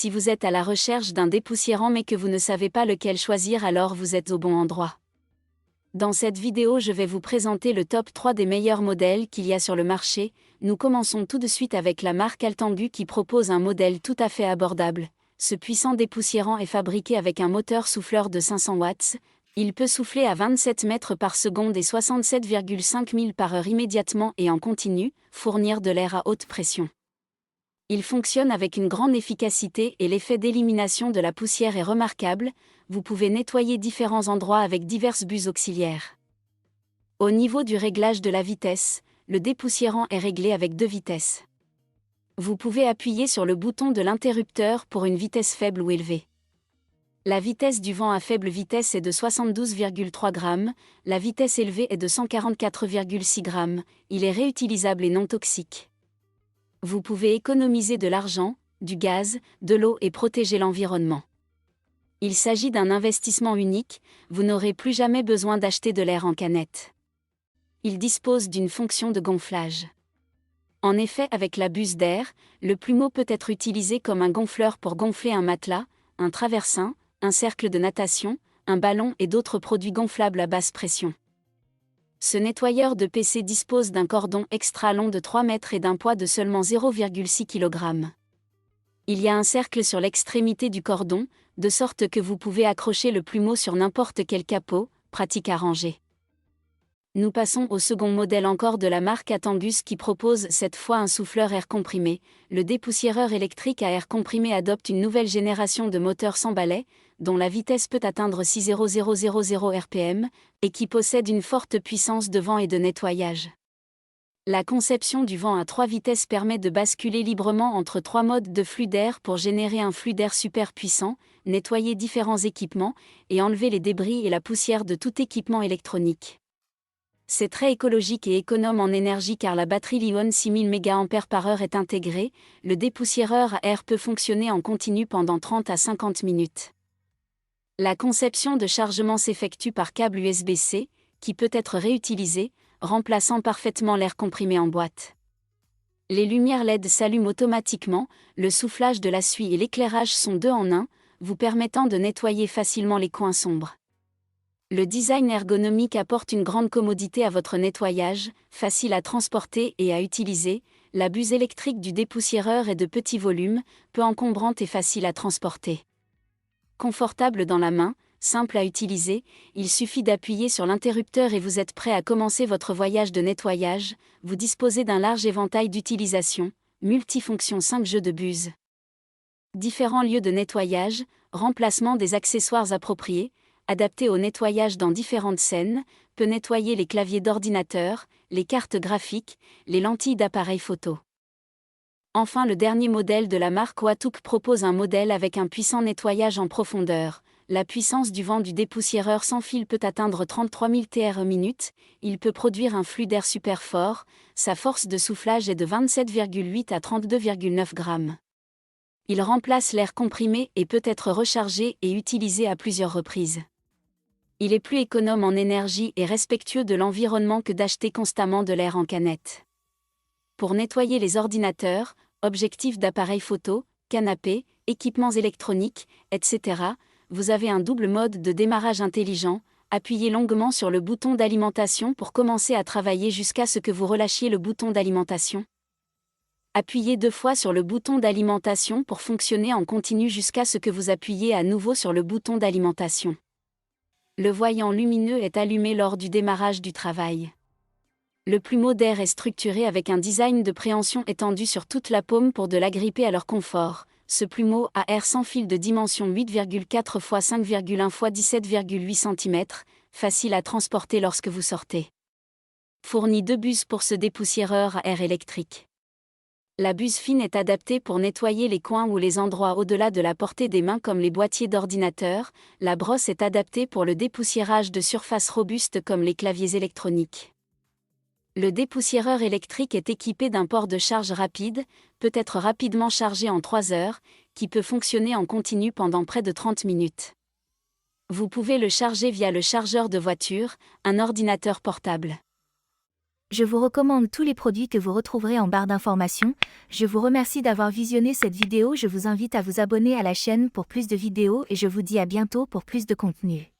Si vous êtes à la recherche d'un dépoussiérant mais que vous ne savez pas lequel choisir, alors vous êtes au bon endroit. Dans cette vidéo, je vais vous présenter le top 3 des meilleurs modèles qu'il y a sur le marché. Nous commençons tout de suite avec la marque Altengu qui propose un modèle tout à fait abordable. Ce puissant dépoussiérant est fabriqué avec un moteur souffleur de 500 watts. Il peut souffler à 27 mètres par seconde et 67,5 000 par heure immédiatement et en continu, fournir de l'air à haute pression. Il fonctionne avec une grande efficacité et l'effet d'élimination de la poussière est remarquable. Vous pouvez nettoyer différents endroits avec diverses buses auxiliaires. Au niveau du réglage de la vitesse, le dépoussiérant est réglé avec 2 vitesses. Vous pouvez appuyer sur le bouton de l'interrupteur pour une vitesse faible ou élevée. La vitesse du vent à faible vitesse est de 72,3 grammes, la vitesse élevée est de 144,6 grammes, il est réutilisable et non toxique. Vous pouvez économiser de l'argent, du gaz, de l'eau et protéger l'environnement. Il s'agit d'un investissement unique, vous n'aurez plus jamais besoin d'acheter de l'air en canette. Il dispose d'une fonction de gonflage. En effet, avec la buse d'air, le plumeau peut être utilisé comme un gonfleur pour gonfler un matelas, un traversin, un cercle de natation, un ballon et d'autres produits gonflables à basse pression. Ce nettoyeur de PC dispose d'un cordon extra long de 3 mètres et d'un poids de seulement 0,6 kg. Il y a un cercle sur l'extrémité du cordon, de sorte que vous pouvez accrocher le plumeau sur n'importe quel capot, pratique à ranger. Nous passons au second modèle encore de la marque Atengus qui propose cette fois un souffleur air comprimé. Le dépoussiéreur électrique à air comprimé adopte une nouvelle génération de moteurs sans balai, dont la vitesse peut atteindre 600 rpm, et qui possède une forte puissance de vent et de nettoyage. La conception du vent à 3 vitesses permet de basculer librement entre 3 modes de flux d'air pour générer un flux d'air super puissant, nettoyer différents équipements, et enlever les débris et la poussière de tout équipement électronique. C'est très écologique et économe en énergie car la batterie Li-ion 6000 mAh est intégrée. Le dépoussiéreur à air peut fonctionner en continu pendant 30 à 50 minutes. La conception de chargement s'effectue par câble USB-C, qui peut être réutilisé, remplaçant parfaitement l'air comprimé en boîte. Les lumières LED s'allument automatiquement, le soufflage de la suie et l'éclairage sont 2 en 1, vous permettant de nettoyer facilement les coins sombres. Le design ergonomique apporte une grande commodité à votre nettoyage, facile à transporter et à utiliser. La buse électrique du dépoussiéreur est de petit volume, peu encombrante et facile à transporter. Confortable dans la main, simple à utiliser, il suffit d'appuyer sur l'interrupteur et vous êtes prêt à commencer votre voyage de nettoyage. Vous disposez d'un large éventail d'utilisation, multifonction 5 jeux de buse. Différents lieux de nettoyage, remplacement des accessoires appropriés, adapté au nettoyage dans différentes scènes, peut nettoyer les claviers d'ordinateur, les cartes graphiques, les lentilles d'appareil photo. Enfin, le dernier modèle de la marque Watuk propose un modèle avec un puissant nettoyage en profondeur. La puissance du vent du dépoussiéreur sans fil peut atteindre 33 000 TR/minute, il peut produire un flux d'air super fort, sa force de soufflage est de 27,8 à 32,9 grammes. Il remplace l'air comprimé et peut être rechargé et utilisé à plusieurs reprises. Il est plus économe en énergie et respectueux de l'environnement que d'acheter constamment de l'air en canette. Pour nettoyer les ordinateurs, objectifs d'appareils photo, canapés, équipements électroniques, etc., vous avez un double mode de démarrage intelligent. Appuyez longuement sur le bouton d'alimentation pour commencer à travailler jusqu'à ce que vous relâchiez le bouton d'alimentation. Appuyez 2 fois sur le bouton d'alimentation pour fonctionner en continu jusqu'à ce que vous appuyiez à nouveau sur le bouton d'alimentation. Le voyant lumineux est allumé lors du démarrage du travail. Le plumeau d'air est structuré avec un design de préhension étendu sur toute la paume pour de l'agripper à leur confort. Ce plumeau à air sans fil de dimension 8,4 x 5,1 x 17,8 cm, facile à transporter lorsque vous sortez. Fournit 2 buses pour ce dépoussiéreur à air électrique. La buse fine est adaptée pour nettoyer les coins ou les endroits au-delà de la portée des mains comme les boîtiers d'ordinateur. La brosse est adaptée pour le dépoussiérage de surfaces robustes comme les claviers électroniques. Le dépoussiéreur électrique est équipé d'un port de charge rapide, peut être rapidement chargé en 3 heures, qui peut fonctionner en continu pendant près de 30 minutes. Vous pouvez le charger via le chargeur de voiture, un ordinateur portable. Je vous recommande tous les produits que vous retrouverez en barre d'informations. Je vous remercie d'avoir visionné cette vidéo. Je vous invite à vous abonner à la chaîne pour plus de vidéos et je vous dis à bientôt pour plus de contenu.